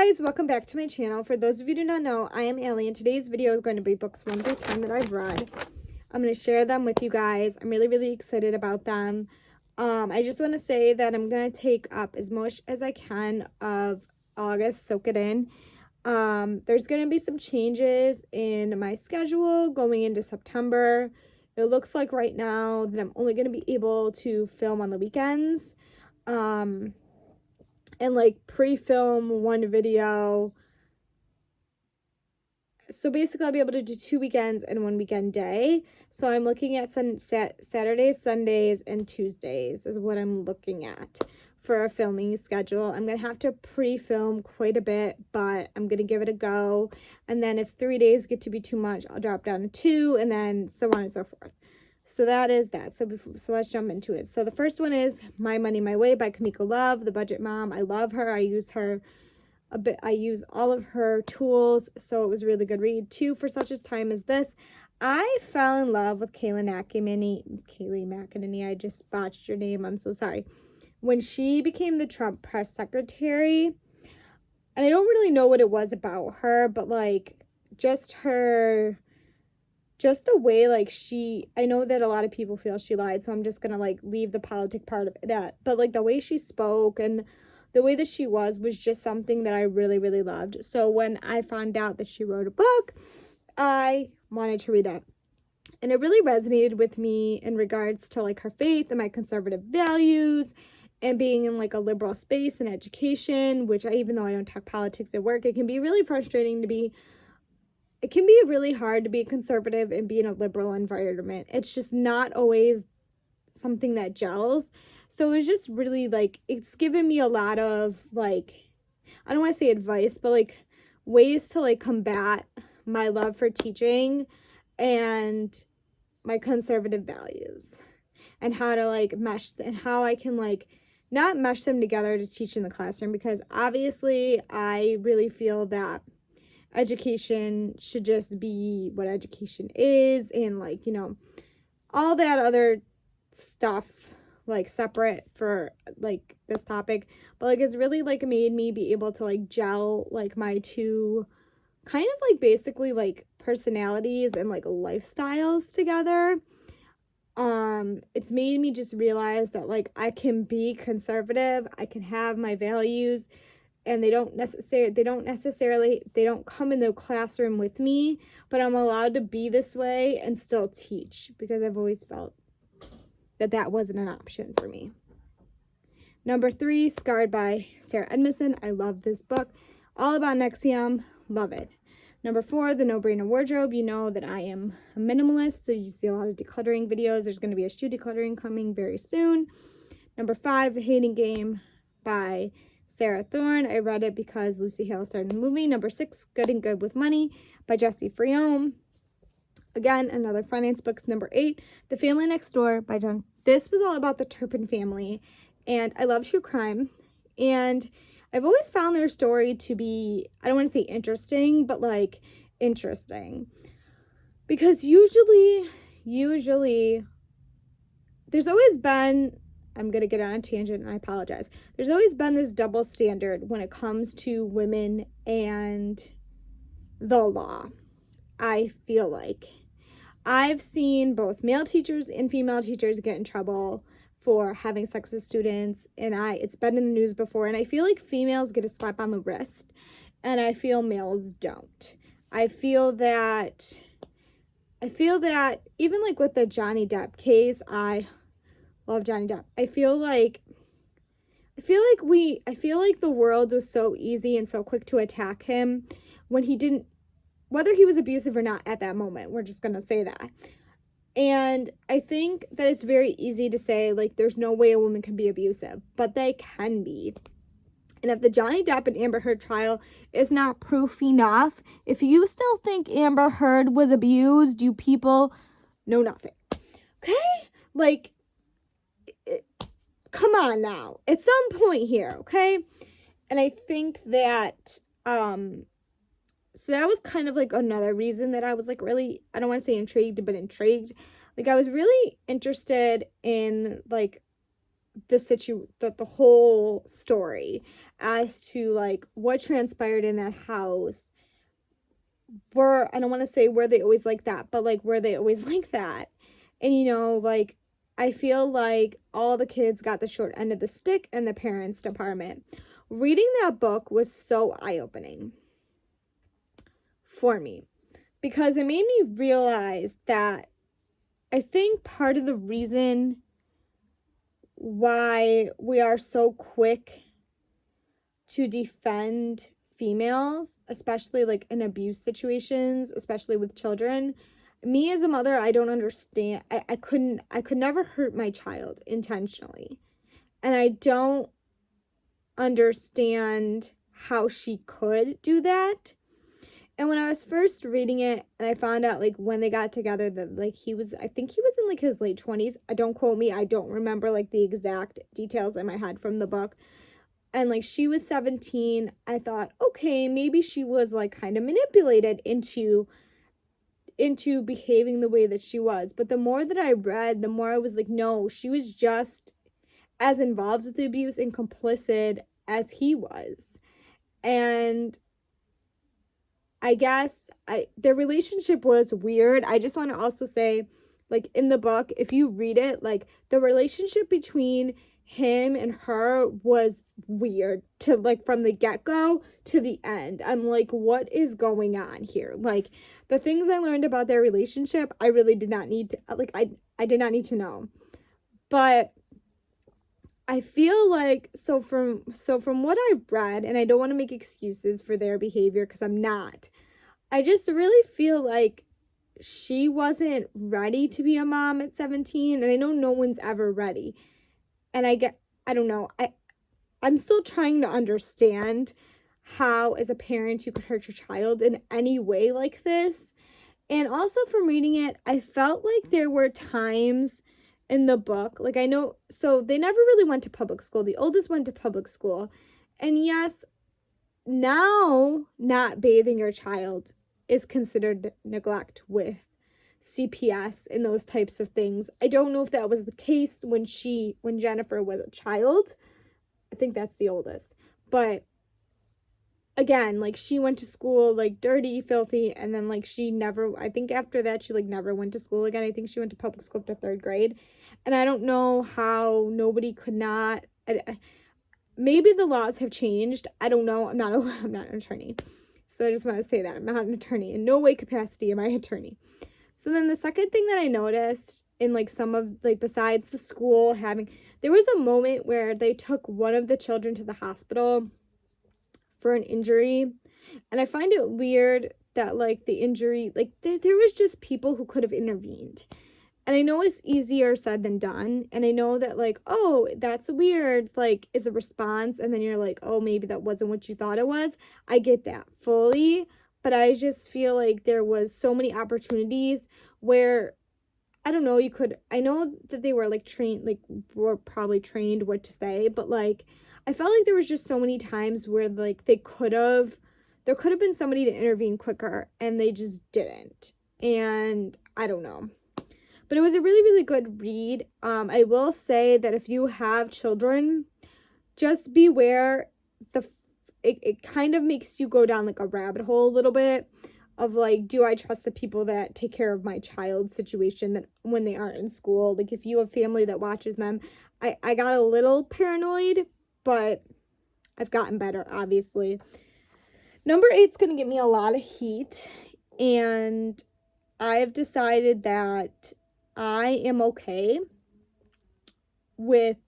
guys, welcome back to my channel. For those of you who do not know, I am Allie, and today's video is going to be books 1 through 10 that I've read. I'm going to share them with you guys. I'm really excited about them. I just want to say that I'm going to take up as much as I can of August, soak it in. There's going to be some changes in my schedule going into September. It looks like right now that I'm only going to be able to film on the weekends. And like pre-film one video. So basically I'll be able to do 2 weekends and 1 weekend day. So I'm looking at Saturdays, Sundays, and Tuesdays is what I'm looking at for a filming schedule. I'm going to have to pre-film quite a bit, but I'm going to give it a go. And then if 3 days get to be too much, I'll drop down to 2, and then so on and so forth. So that is that. So let's jump into it. So the first one is My Money, My Way by Kamiko Love, the budget mom. I love her. I use her a bit. I use all of her tools. So it was a really good read. 2, For Such a Time as This. I fell in love with Kayleigh McEnany. I just botched your name. I'm so sorry. When she became the Trump press secretary, and I don't really know what it was about her, but like just the way, like, I know that a lot of people feel she lied, so I'm just gonna, like, leave the politic part of it at, but, like, the way she spoke and the way that she was just something that I really loved. So when I found out that she wrote a book, I wanted to read it. And it really resonated with me in regards to, like, her faith and my conservative values and being in, like, a liberal space and education, which even though I don't talk politics at work, it can be really frustrating to be It can be really hard to be conservative and be in a liberal environment. It's just not always something that gels. So it's just really, like, it's given me a lot of, like, I don't want to say advice, but, like, ways to, like, combat my love for teaching and my conservative values and how to, like, mesh and how I can, like, not mesh them together to teach in the classroom, because obviously I really feel that education should just be what education is, and, like, you know, all that other stuff, like, separate for, like, this topic. But, like, it's really, like, made me be able to, like, gel, like, my two kind of, like, basically, like, personalities and, like, lifestyles together. It's made me just realize that, like, I can be conservative, I can have my values, and they don't come in the classroom with me, but I'm allowed to be this way and still teach, because I've always felt that that wasn't an option for me. Number 3, Scarred by Sarah Edmondson. I love this book. All about NXIVM. Love it. Number 4, The No Brainer Wardrobe. You know that I am a minimalist, so you see a lot of decluttering videos. There's going to be a shoe decluttering coming very soon. Number 5, The Hating Game by Sarah Thorne. I read it because Lucy Hale started the movie. Number 6, Good and Good with Money by Jessie Freome. Again, another finance book. Number 8, The Family Next Door by John. This was all about the Turpin family, and I love true crime, and I've always found their story to be, I don't want to say interesting, but, like, interesting, because usually there's always been, I'm going to get on a tangent and I apologize. There's always been this double standard when it comes to women and the law. I feel like I've seen both male teachers and female teachers get in trouble for having sex with students, and it's been in the news before, and I feel like females get a slap on the wrist, and I feel males don't. I feel that even, like, with the Johnny Depp case, I love Johnny Depp. I feel like the world was so easy and so quick to attack him when he didn't, whether he was abusive or not at that moment. We're just going to say that. And I think that it's very easy to say, like, there's no way a woman can be abusive, but they can be. And if the Johnny Depp and Amber Heard trial is not proof enough, if you still think Amber Heard was abused, you people know nothing. Okay? Like, come on now. At some point here, okay? And I think that, so that was kind of, like, another reason that I was, like, really, I don't want to say intrigued, but intrigued. Like, I was really interested in, like, the whole story. as to like what transpired in that house. Were, I don't want to say were they always like that, but like were they always like that? And you know, like I feel like all the kids got the short end of the stick in the parents department. Reading that book was so eye-opening for me because it made me realize that I think part of the reason why we are so quick to defend females, especially like in abuse situations, especially with children. Me as a mother, I don't understand. I could never hurt my child intentionally. And I don't understand how she could do that. And when I was first reading it and I found out like when they got together that like I think he was in like his late 20s. Don't quote me. I don't remember like the exact details in my head from the book. And like she was 17, I thought, okay, maybe she was like kind of manipulated into behaving the way that she was. But the more that I read, the more I was like, no, she was just as involved with the abuse and complicit as he was. And I guess their relationship was weird. I just want to also say, like in the book, if you read it, like the relationship between him and her was weird to like from the get-go to the end. I'm like, what is going on here? Like the things I learned about their relationship, I really did not need to like I did not need to know. But I feel like so from what I've read, and I don't want to make excuses for their behavior because I'm not. I just really feel like she wasn't ready to be a mom at 17, and I know no one's ever ready. And I don't know, I'm still trying to understand how, as a parent, you could hurt your child in any way like this. And also from reading it, I felt like there were times in the book, like I know, so they never really went to public school. The oldest went to public school. And yes, now not bathing your child is considered neglect with CPS and those types of things. I don't know if that was the case when Jennifer was a child. I think that's the oldest. But again, like she went to school like dirty, filthy, and then like I think after that she like never went to school again. I think she went to public school up to 3rd grade. And I don't know how nobody could not, maybe the laws have changed. I don't know. I'm not an attorney. So I just want to say that I'm not an attorney. In no way capacity am I an attorney. So then the second thing that I noticed in like some of like besides the school there was a moment where they took one of the children to the hospital for an injury. And I find it weird that like the injury, like there was just people who could have intervened. And I know it's easier said than done. And I know that like, oh, that's weird, like is a response. And then you're like, oh, maybe that wasn't what you thought it was. I get that fully. But I just feel like there was so many opportunities where, I don't know, I know that they were like trained, like were probably trained what to say, but like, I felt like there was just so many times where like there could have been somebody to intervene quicker and they just didn't. And I don't know. But it was a really, really good read. I will say that if you have children, just beware it kind of makes you go down like a rabbit hole a little bit of like, do I trust the people that take care of my child's situation that when they aren't in school? Like if you have family that watches them, I got a little paranoid, but I've gotten better, obviously. Number 8's going to give me a lot of heat, and I've decided that I am okay with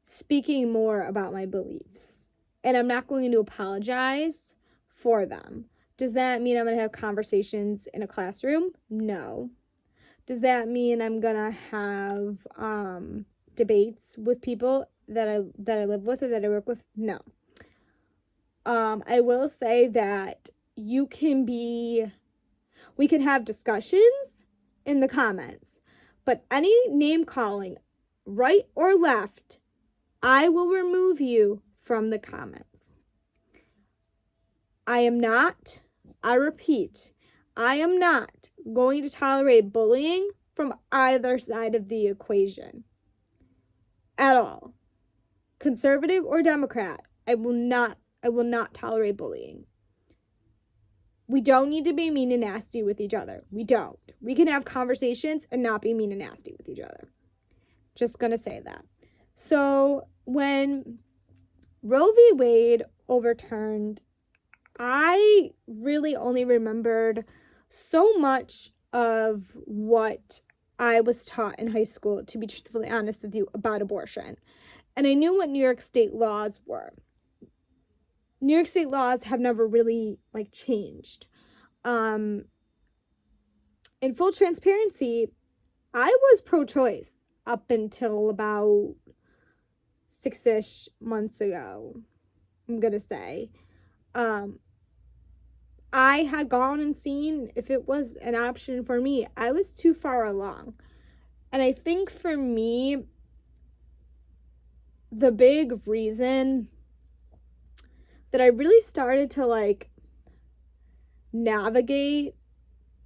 speaking more about my beliefs. And I'm not going to apologize for them. Does that mean I'm going to have conversations in a classroom? No. Does that mean I'm going to have debates with people that I live with or that I work with? No. I will say that we can have discussions in the comments, but any name calling, right or left, I will remove you from the comments. I repeat, I am not going to tolerate bullying from either side of the equation at all. Conservative or Democrat, I will not tolerate bullying. We don't need to be mean and nasty with each other. We don't. We can have conversations and not be mean and nasty with each other. Just gonna say that. So when Roe v. Wade overturned, I really only remembered so much of what I was taught in high school, to be truthfully honest with you, about abortion. And I knew what New York State laws were. New York State laws have never really changed. In full transparency, I was pro-choice up until about 6-ish months ago, I'm gonna say. I had gone and seen if it was an option for me. I was too far along. And I think for me, the big reason that I really started to navigate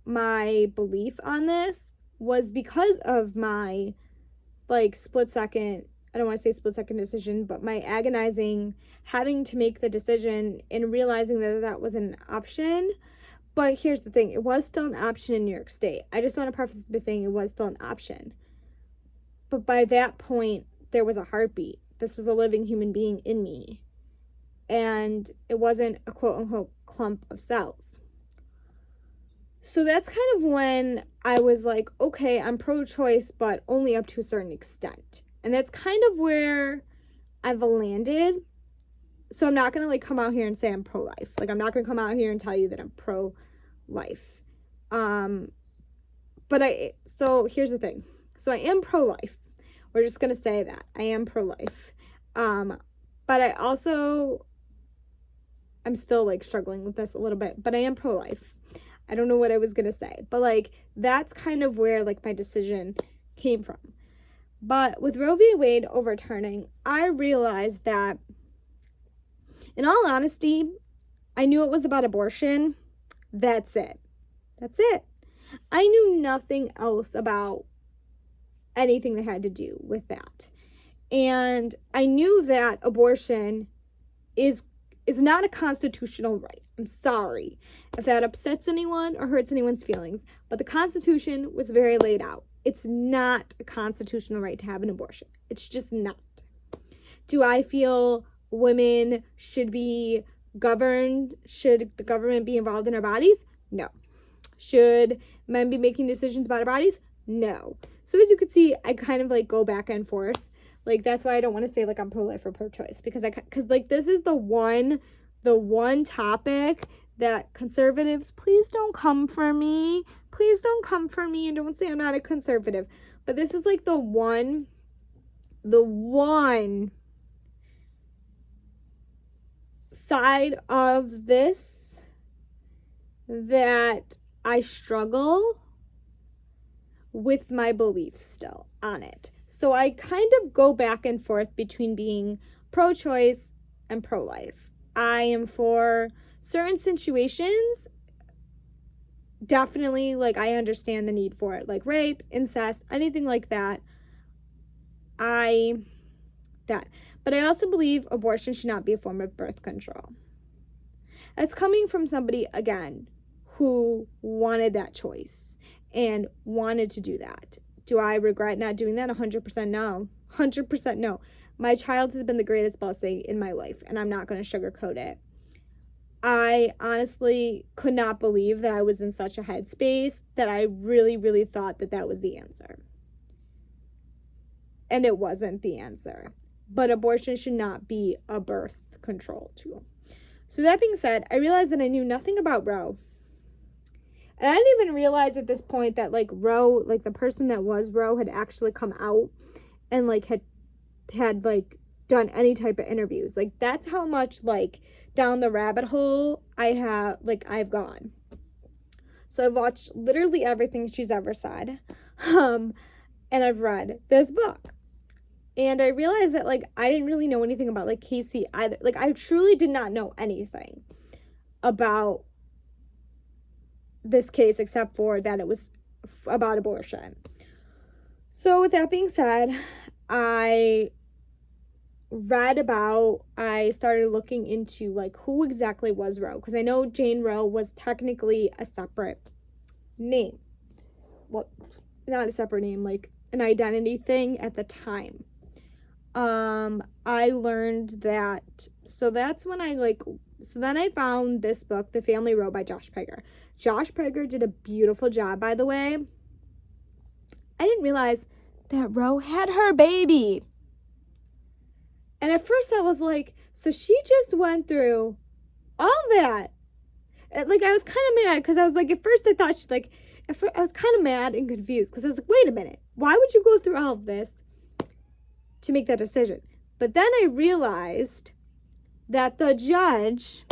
my belief on this was because of my split second, I don't want to say split second decision, but my agonizing having to make the decision and realizing that that was an option. But here's the thing, it was still an option in New York State. I just want to preface this by saying it was still an option. But by that point, there was a heartbeat. This was a living human being in me. And it wasn't a quote unquote clump of cells. So that's kind of when I was like, okay, I'm pro-choice, but only up to a certain extent. And that's kind of where I've landed. So I'm not going to come out here and say I'm pro-life. I'm not going to come out here and tell you that I'm pro-life. So here's the thing. So I am pro-life. We're just going to say that. I am pro-life. But I also, I'm still struggling with this a little bit, but I am pro-life. I don't know what I was going to say, but that's kind of where my decision came from. But with Roe v. Wade overturning, I realized that, in all honesty, I knew it was about abortion. That's it. That's it. I knew nothing else about anything that had to do with that. And I knew that abortion is not a constitutional right. I'm sorry if that upsets anyone or hurts anyone's feelings, but the Constitution was very laid out. It's not a constitutional right to have an abortion. It's just not. Do I feel women should be governed? Should the government be involved in our bodies? No. Should men be making decisions about our bodies? No. So as you can see, I kind of go back and forth. That's why I don't want to say I'm pro-life or pro-choice, because this is the one topic that conservatives, please don't come for me. Please don't come for me and don't say I'm not a conservative. But this is the one side of this that I struggle with my beliefs still on it. So I kind of go back and forth between being pro-choice and pro-life. I am for certain situations, definitely, I understand the need for it, rape, incest, anything like that. But I also believe abortion should not be a form of birth control. That's coming from somebody, again, who wanted that choice and wanted to do that. Do I regret not doing that? 100% no. 100% no. My child has been the greatest blessing in my life, and I'm not going to sugarcoat it. I honestly could not believe that I was in such a headspace that I really, really thought that that was the answer. And it wasn't the answer. But abortion should not be a birth control tool. So that being said, I realized that I knew nothing about Roe. And I didn't even realize at this point that Roe, the person that was Roe had actually come out and had done any type of interviews. That's how much down the rabbit hole I've gone. So I've watched literally everything she's ever said. And I've read this book. And I realized that I didn't really know anything about Casey either. I truly did not know anything about this case except for that it was about abortion. So with that being said, I I started looking into like who exactly was Roe, because I know Jane Roe was technically a separate name. Well, not a separate name, like an identity thing at the time. I learned that, so that's when so then I found this book, The Family Roe by Josh Prager. Josh Prager did a beautiful job, by the way. I didn't realize that Roe had her baby. And at first I was like, so she just went through all that. Like, I was kind of mad, because I was like, at first I thought she, like, I was kind of mad and confused, because I was like, wait a minute, why would you go through all of this to make that decision? But then I realized that the judge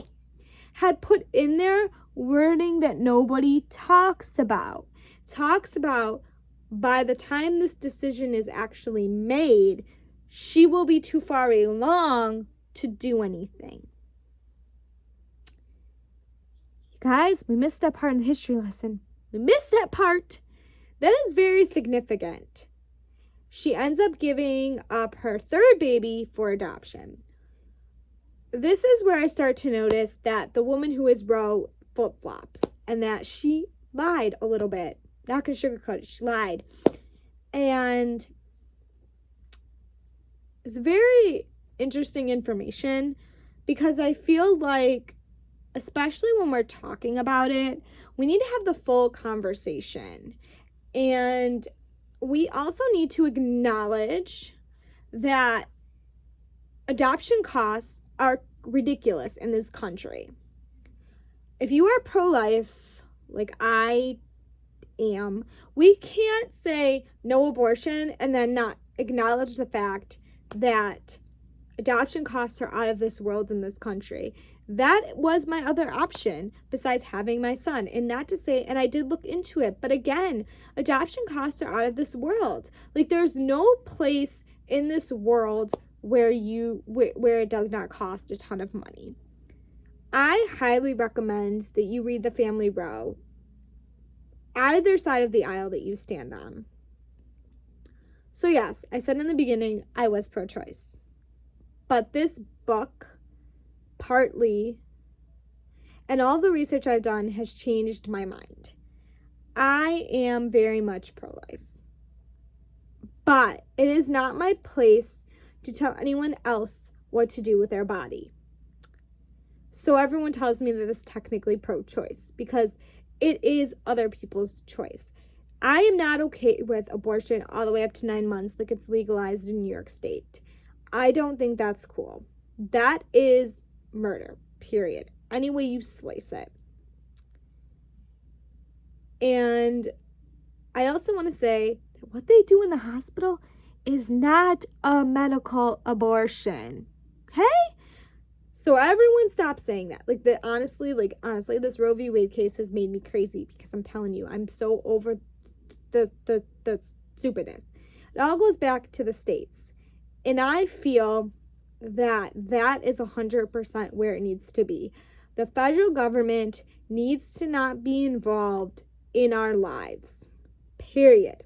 had put in there wording that nobody talks about. Talks about, by the time this decision is actually made, she will be too far along to do anything. Guys, we missed that part in the history lesson. We missed that part. That is very significant. She ends up giving up her third baby for adoption. This is where I start to notice that the woman who is Roe flip-flops, and that she lied a little bit. Not gonna sugarcoat it, she lied. And it's very interesting information, because I feel like, especially when we're talking about it, we need to have the full conversation. And we also need to acknowledge that adoption costs are ridiculous in this country. If you are pro-life, like I am, we can't say no abortion and then not acknowledge the fact that adoption costs are out of this world in this country. That was my other option besides having my son. And not to say, and I did look into it, but again, adoption costs are out of this world. Like, there's no place in this world where it does not cost a ton of money. I highly recommend that you read The Family Roe, either side of the aisle that you stand on. So yes, I said in the beginning, I was pro-choice. But this book, partly, and all the research I've done has changed my mind. I am very much pro-life. But it is not my place to tell anyone else what to do with their body. So everyone tells me that it's technically pro-choice, because it is other people's choice. I am not okay with abortion all the way up to 9 months, like it's legalized in New York State. I don't think that's cool. That is murder, period. Any way you slice it. And I also want to say that what they do in the hospital is not a medical abortion. Okay? So everyone stop saying that. Honestly, this Roe v. Wade case has made me crazy, because I'm telling you, I'm so over the stupidness. It all goes back to the states. And I feel that is 100% where it needs to be. The federal government needs to not be involved in our lives. Period.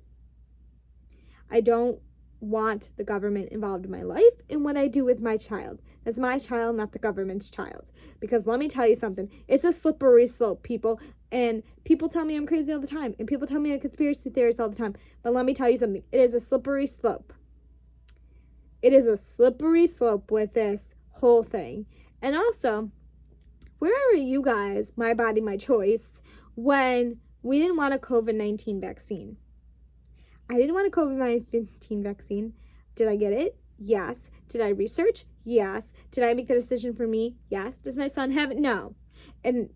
I don't want the government involved in my life and what I do with my child. That's my child, not the government's child. Because let me tell you something, it's a slippery slope, people. And people tell me I'm crazy all the time. And people tell me I'm a conspiracy theorist all the time. But let me tell you something, it is a slippery slope. It is a slippery slope with this whole thing. And also, where are you guys, my body, my choice, when we didn't want a COVID-19 vaccine? I didn't want a COVID-19 vaccine. Did I get it? Yes. Did I research? Yes. Did I make the decision for me? Yes. Does my son have it? No. And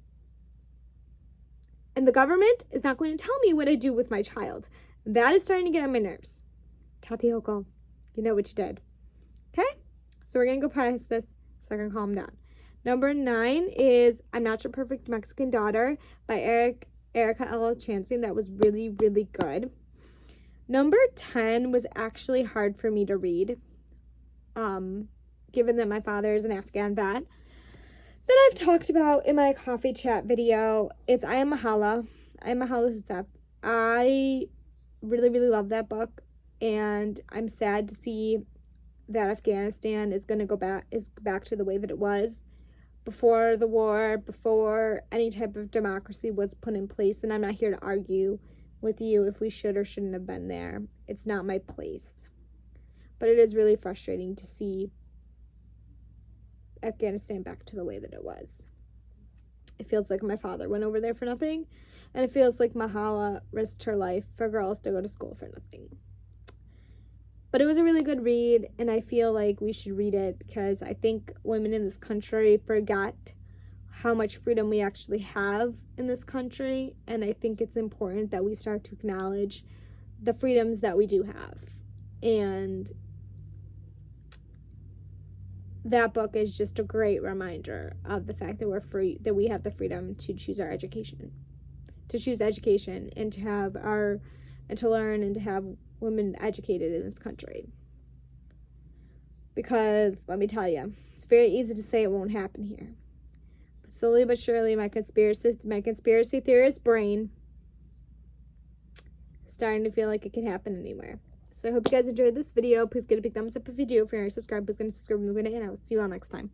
the government is not going to tell me what I do with my child. That is starting to get on my nerves. Kathy Hochul, you know what you did. Okay? So we're going to go past this so I can calm down. Number 9 is I'm Not Your Perfect Mexican Daughter by Erica L. Chansey. That was really, really good. Number 10 was actually hard for me to read, given that my father is an Afghan vet, that I've talked about in my coffee chat video. It's I Am Mahala. I Am Mahala Yousaf. I really, really love that book, and I'm sad to see that Afghanistan is back to the way that it was before the war, before any type of democracy was put in place. And I'm not here to argue with you if we should or shouldn't have been there. It's not my place. But it is really frustrating to see Afghanistan back to the way that it was. It feels like my father went over there for nothing, and it feels like Mahala risked her life for girls to go to school for nothing. But it was a really good read, and I feel like we should read it because I think women in this country forget how much freedom we actually have in this country, and I think it's important that we start to acknowledge the freedoms that we do have. And that book is just a great reminder of the fact that we're free, that we have the freedom to choose our education, and to learn and to have women educated in this country. Because let me tell you, it's very easy to say it won't happen here, but slowly but surely, my conspiracy theorist brain is starting to feel like it can happen anywhere. So I hope you guys enjoyed this video. Please give it a big thumbs up if you do. If you're not subscribed, please subscribe, and I will see you all next time.